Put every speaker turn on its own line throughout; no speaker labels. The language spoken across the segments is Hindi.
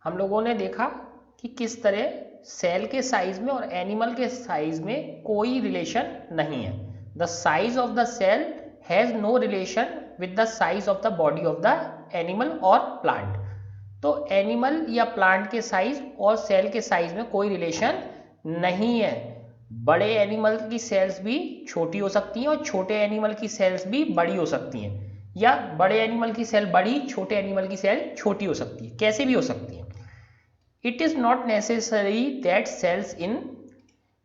हम लोगों ने देखा कि किस तरह सेल के साइज में और एनिमल के साइज में कोई रिलेशन नहीं है। The size of the cell has no relation with the size of the body of the animal और प्लांट। तो एनिमल या प्लांट के साइज और सेल के साइज में कोई रिलेशन नहीं है। बड़े एनिमल की सेल्स भी छोटी हो सकती हैं और छोटे एनिमल की सेल्स भी बड़ी हो सकती हैं, या बड़े एनिमल की सेल बड़ी, छोटे एनिमल की सेल छोटी हो सकती है, कैसे भी हो सकती है। It is not necessary that cells in,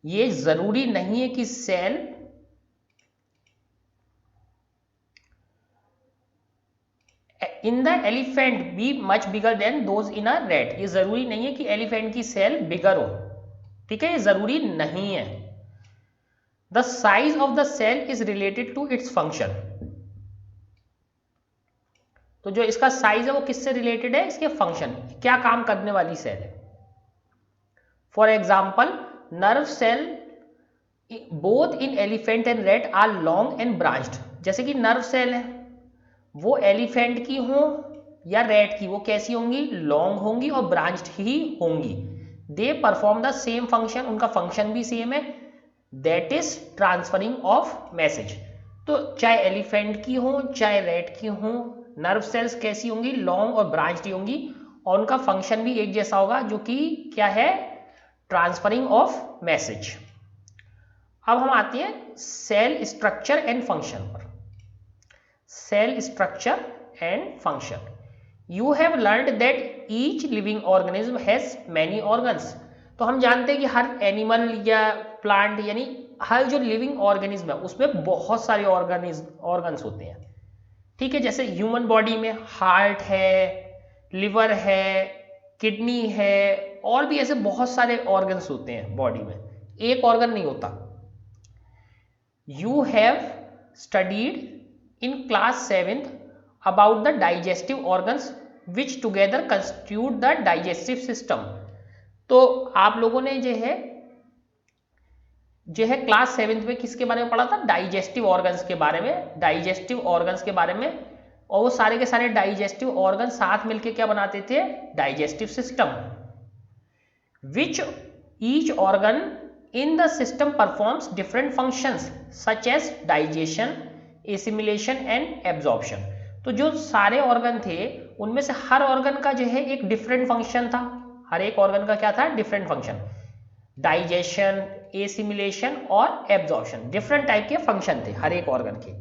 ये जरूरी नहीं है कि cell in the elephant be much bigger than those in a rat, ये जरूरी नहीं है कि एलिफेंट की सेल बिगर हो, ठीक है, ये जरूरी नहीं है। The size of the cell is related to its function, तो जो इसका साइज है वो किससे रिलेटेड है, इसके फंक्शन, क्या काम करने वाली सेल है। For example nerve cell both in elephant and rat are long and branched, जैसे कि नर्व सेल है वो एलिफेंट की हो या रैट की, वो कैसी होंगी, लॉन्ग होंगी और ब्रांच्ड ही होंगी। They perform the same function, उनका फंक्शन भी सेम है, that is transferring of message. तो चाहे एलिफेंट की हो चाहे रैट की हो, नर्व सेल्स कैसी होंगी, लॉन्ग और ब्रांच्ड होंगी, और उनका फंक्शन भी एक जैसा होगा, जो कि क्या है, ट्रांसफरिंग ऑफ मैसेज। अब हम आते हैं सेल स्ट्रक्चर एंड फंक्शन पर। Cell structure and function, you have learned that each living organism has many organs. तो हम जानते हैं कि हर एनिमल या प्लांट यानी हर जो लिविंग ऑर्गेनिज्म है उसमें बहुत सारे ऑर्गन्स होते हैं, ठीक है। जैसे ह्यूमन बॉडी में हार्ट है, लिवर है, किडनी है, और भी ऐसे बहुत सारे ऑर्गन्स होते हैं बॉडी में, एक ऑर्गन नहीं होता। You have studied in class 7th about the digestive organs which together constitute the digestive system। तो आप लोगों ने जो है क्लास 7th में किसके बारे में पढ़ा था, डाइजेस्टिव ऑर्गन्स के बारे में, डाइजेस्टिव ऑर्गन्स के बारे में, और वो सारे के सारे डाइजेस्टिव ऑर्गन साथ मिलके क्या बनाते थे, digestive system. Which each organ in the system performs different functions such as digestion, assimilation and absorption. तो जो सारे ऑर्गन थे उनमें से हर ऑर्गन का जो है एक डिफरेंट फंक्शन था, हर एक ऑर्गन का क्या था, डिफरेंट फंक्शन, डाइजेशन, एसिमिलेशन और एब्जॉर्प्शन, डिफरेंट टाइप के फंक्शन थे हर एक ऑर्गन के।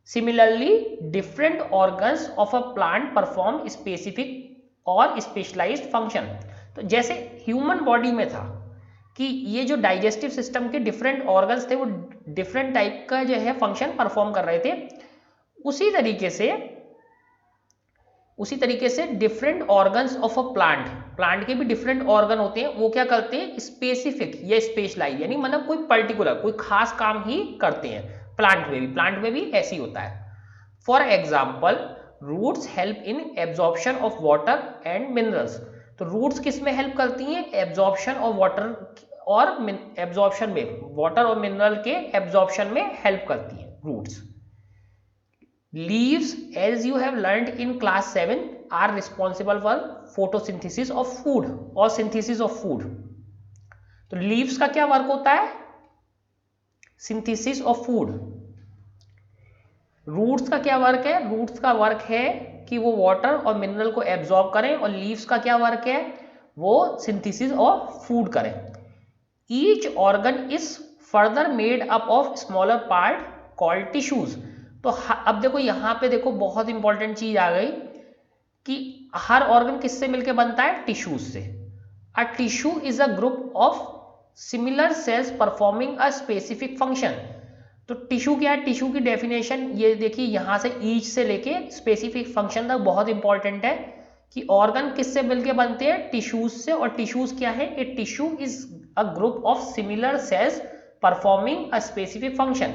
Similarly different organs of a plant perform specific और स्पेशलाइज्ड फंक्शन। तो जैसे ह्यूमन बॉडी में था कि ये जो डाइजेस्टिव सिस्टम के डिफरेंट ऑर्गन्स थे वो डिफरेंट टाइप का जो है फंक्शन परफॉर्म कर रहे थे, उसी तरीके से different organs of a plant के भी डिफरेंट ऑर्गन होते हैं, वो क्या करते हैं, स्पेसिफिक या स्पेशलाइज, यानी मतलब कोई पर्टिकुलर कोई खास काम ही करते हैं। प्लांट में भी ऐसे ही होता है। For example roots help in absorption of water and minerals. तो रूट्स किस में हेल्प करती हैं, एब्जॉर्प्शन ऑफ वाटर और एब्जॉर्प्शन में, वाटर और मिनरल के एब्जॉर्प्शन में हेल्प करती है roots. Leaves as you have learned in class 7 are responsible for photosynthesis of food और सिंथेसिस ऑफ फूड। तो लीव्स का क्या वर्क होता है, सिंथेसिस ऑफ फूड। रूट्स का क्या वर्क है, रूट्स का वर्क है कि वो वाटर और मिनरल को एब्जॉर्ब करें, और लीव्स का क्या वर्क है, वो सिंथेसिस ऑफ फूड करें। Each organ is further made up of smaller part called tissues. तो अब देखो यहाँ पे देखो बहुत इंपॉर्टेंट चीज आ गई कि हर ऑर्गन किससे मिलकर बनता है, टिश्यूज से। A tissue is a group of similar sales performing a specific function. तो टिश्यू क्या है, टिश्यू की डेफिनेशन ये देखिए, यहां से ईच से लेके स्पेसिफिक फंक्शन तक बहुत इंपॉर्टेंट है कि ऑर्गन किससे मिलके बनते हैं, टिश्यूज से। और टिश्यूज क्या है, a tissue is a group of similar sales performing a specific function.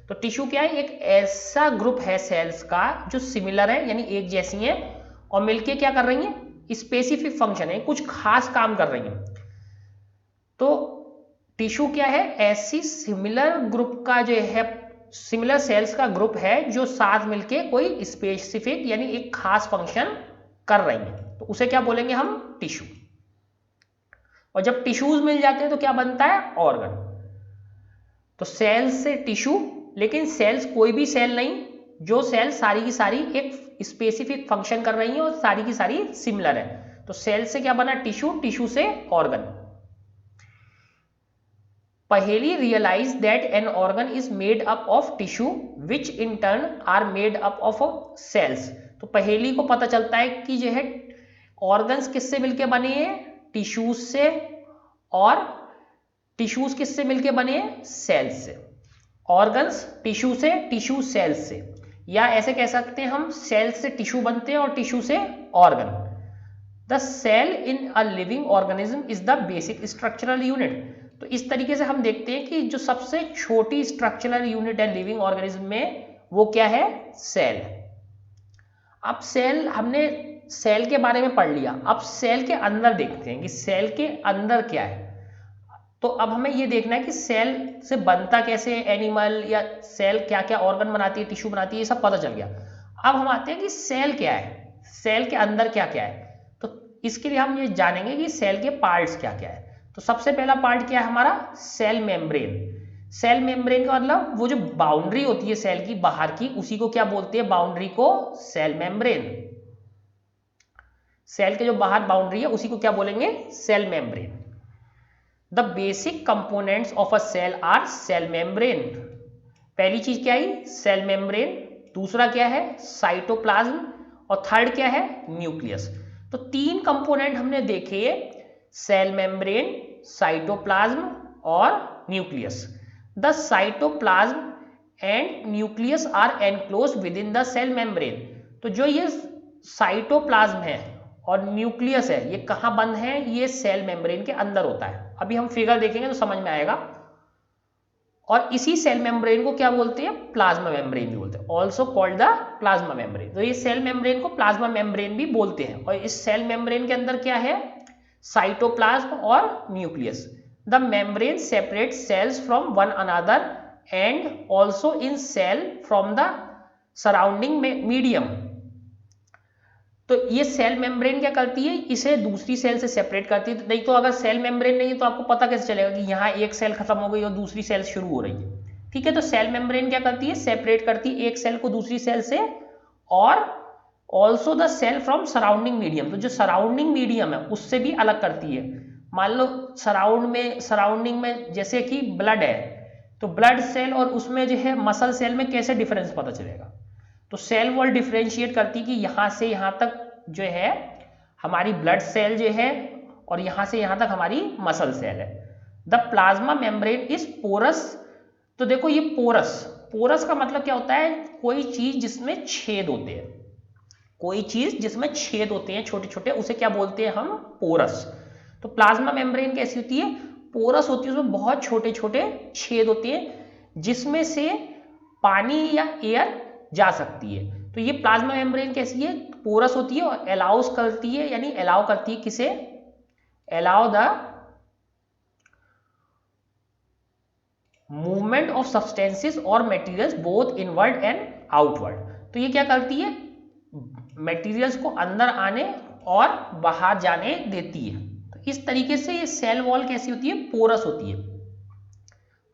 तो टिश्यू क्या है, एक ऐसा ग्रुप है सेल्स का जो सिमिलर है यानी एक जैसी है और मिलके क्या कर रही है, स्पेसिफिक फंक्शन है, कुछ खास काम कर रही है। तो टिश्यू क्या है, ऐसी सिमिलर ग्रुप का जो है, सिमिलर सेल्स का ग्रुप है जो साथ मिलके कोई स्पेसिफिक यानी एक खास फंक्शन कर रही है। तो उसे क्या बोलेंगे हम, टिश्यू। और जब टिश्यूज मिल जाते हैं तो क्या बनता है, ऑर्गन। तो सेल्स से टिश्यू, लेकिन सेल्स कोई भी सेल नहीं, जो सेल सारी की सारी एक स्पेसिफिक फंक्शन कर रही है और सारी की सारी सिमिलर है। तो सेल से क्या बना, टिश्यू, टिश्यू से organ. Paheli realise that an organ is made up of tissue which in turn are made up of cells. तो पहेली को पता चलता है कि जो है ऑर्गन्स किससे मिलके बने हैं, टिश्यूज से, और टिश्यूज किससे मिलके बने हैं, सेल्स से। ऑर्गन्स टिश्यू से, टिश्यू सेल्स से, या ऐसे कह सकते हैं हम, सेल्स से टिश्यू बनते हैं और टिश्यू से organ. The cell in a living organism is the basic structural unit. तो इस तरीके से हम देखते हैं कि जो सबसे छोटी स्ट्रक्चरल यूनिट है लिविंग ऑर्गेनिज्म में, वो क्या है, सेल। अब सेल, हमने सेल के बारे में पढ़ लिया, अब सेल के अंदर देखते हैं कि सेल के अंदर क्या है। तो अब हमें ये देखना है कि सेल से बनता कैसे है एनिमल, या सेल क्या क्या ऑर्गन बनाती है, टिश्यू बनाती है, ये सब पता चल गया। अब हम आते हैं कि सेल क्या है, सेल के अंदर क्या क्या है। तो इसके लिए हम ये जानेंगे कि सेल के पार्ट्स क्या क्या है। तो सबसे पहला पार्ट क्या है हमारा, सेल मेम्ब्रेन। सेल मेम्ब्रेन का मतलब वो जो बाउंड्री होती है सेल की बाहर की, उसी को क्या बोलते हैं, बाउंड्री को सेल मेम्ब्रेन। सेल के जो बाहर बाउंड्री है उसी को क्या बोलेंगे, cell membrane. The basic components of a cell are cell membrane. पहली चीज क्या आई, सेल मेम्ब्रेन। दूसरा क्या है, साइटोप्लाज्म। और थर्ड क्या है, न्यूक्लियस। तो तीन कंपोनेंट हमने देखे, सेल मेम्ब्रेन, साइटोप्लाज्म और nucleus. The cytoplasm and nucleus are enclosed within the cell membrane. तो जो ये साइटोप्लाज्म है और न्यूक्लियस है, ये कहाँ बंद है, ये सेल मेम्ब्रेन के अंदर होता है। अभी हम फिगर देखेंगे तो समझ में आएगा। और इसी सेल मेम्ब्रेन को क्या बोलते हैं, प्लाज्मा मेम्ब्रेन भी बोलते हैं, also called the plasma membrane. तो ये सेल मेम्ब्रेन को प्लाज्मा मेम्ब्रेन भी बोलते हैं। और इस सेल मेम्ब्रेन के अंदर क्या है, साइटोप्लाज्म और nucleus. The membrane separate cells from one another and also in cell from the surrounding medium. तो ये सेल मेम्ब्रेन क्या करती है, इसे दूसरी सेल से सेपरेट करती है। नहीं तो अगर सेल मेम्ब्रेन नहीं है तो आपको पता कैसे चलेगा कि यहाँ एक सेल खत्म हो गई और दूसरी सेल शुरू हो रही है। ठीक है, तो सेल मेम्ब्रेन क्या करती है, सेपरेट करती है एक सेल को दूसरी सेल से, और also the cell from surrounding medium. तो जो सराउंडिंग मीडियम है उससे भी अलग करती है। मान लो सराउंडिंग में जैसे कि ब्लड है, तो ब्लड सेल और उसमें जो है मसल सेल में कैसे डिफरेंस पता चलेगा। तो सेल वॉल डिफरेंशिएट करती कि यहाँ से यहाँ तक जो है हमारी ब्लड सेल जो है, और यहाँ से यहाँ तक हमारी मसल सेल है। The plasma membrane is porous. तो देखो ये पोरस, पोरस का मतलब क्या होता है, कोई चीज जिसमें छेद होते हैं, कोई चीज जिसमें छेद होते हैं छोटे छोटे, उसे क्या बोलते हैं हम, पोरस। तो प्लाज्मा मेम्ब्रेन कैसी होती है, पोरस होती है, उसमें बहुत छोटे छोटे छेद होते हैं जिसमें से पानी या एयर जा सकती है। तो ये प्लाज्मा मेम्ब्रेन कैसी है, पोरस होती है और अलाउस करती है, यानी अलाउ करती है किसे, allow the movement of substances और materials both inward and outward. तो ये क्या करती है, मटेरियल्स को अंदर आने और बाहर जाने देती है। तो इस तरीके से ये सेल वॉल कैसी होती है, पोरस होती है।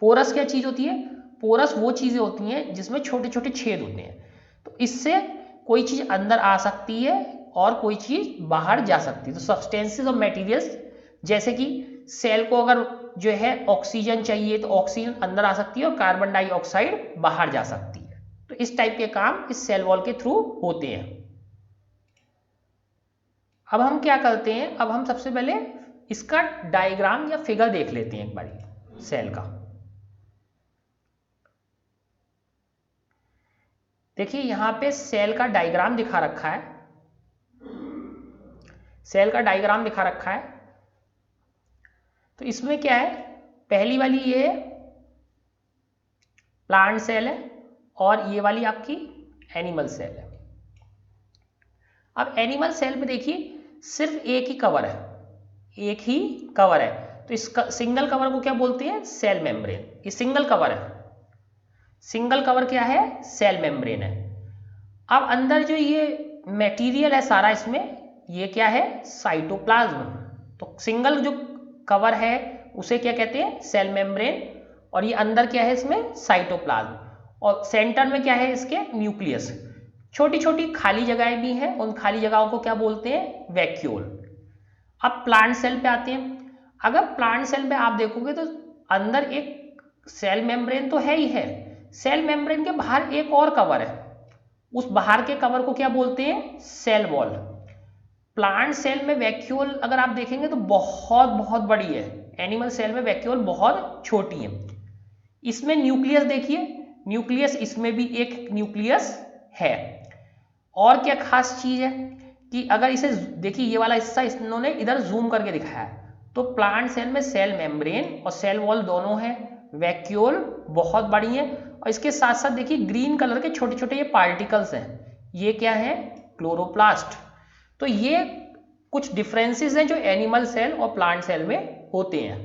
पोरस क्या चीज होती है, पोरस वो चीजें होती हैं जिसमें छोटे छोटे छेद होते हैं। तो इससे कोई चीज अंदर आ सकती है और कोई चीज बाहर जा सकती है। तो सब्सटेंसेस और मटेरियल्स, जैसे कि सेल को अगर जो है ऑक्सीजन चाहिए तो ऑक्सीजन अंदर आ सकती है और कार्बन डाइऑक्साइड बाहर जा सकती है। तो इस टाइप के काम इस सेल वॉल के थ्रू होते हैं। अब हम क्या करते हैं, अब हम सबसे पहले इसका डायग्राम या फिगर देख लेते हैं एक बारी सेल का। देखिए यहां पे सेल का डायग्राम दिखा रखा है, सेल का डायग्राम दिखा रखा है। तो इसमें क्या है, पहली वाली ये प्लांट सेल है और ये वाली आपकी एनिमल सेल है। अब एनिमल सेल में देखिए सिर्फ एक ही कवर है, एक ही कवर है। तो इस सिंगल कवर को क्या बोलते हैं, सेल मेम्ब्रेन। ये सिंगल कवर है, सिंगल कवर क्या है, सेल मेम्ब्रेन है। अब अंदर जो ये मटेरियल है सारा, इसमें ये क्या है, साइटोप्लाज्म। तो सिंगल जो कवर है उसे क्या कहते हैं, सेल मेम्ब्रेन, और ये अंदर क्या है इसमें, साइटोप्लाज्म, और सेंटर में क्या है इसके, न्यूक्लियस। छोटी छोटी खाली जगहें भी हैं, उन खाली जगहों को क्या बोलते हैं, वैक्यूल। अब प्लांट सेल पे आते हैं। अगर प्लांट सेल पे आप देखोगे तो अंदर एक सेल मेम्ब्रेन तो है ही है, सेल मेम्ब्रेन के बाहर एक और कवर है, उस बाहर के कवर को क्या बोलते हैं, सेल वॉल। प्लांट सेल में वैक्यूल अगर आप देखेंगे तो बहुत बहुत बड़ी है, एनिमल सेल में वैक्यूल बहुत छोटी है। इसमें न्यूक्लियस देखिए, न्यूक्लियस इसमें भी एक न्यूक्लियस है। और क्या खास चीज है कि अगर इसे देखिए, ये वाला हिस्सा इन्होंने इधर जूम करके दिखाया है, तो प्लांट सेल में सेल मेम्ब्रेन और सेल वॉल दोनों है, वैक्यूल बहुत बड़ी है, और इसके साथ साथ देखिए ग्रीन कलर के छोटे छोटे ये पार्टिकल्स हैं, ये क्या है, क्लोरोप्लास्ट। तो ये कुछ डिफरेंसेस हैं जो एनिमल सेल और प्लांट सेल में होते हैं।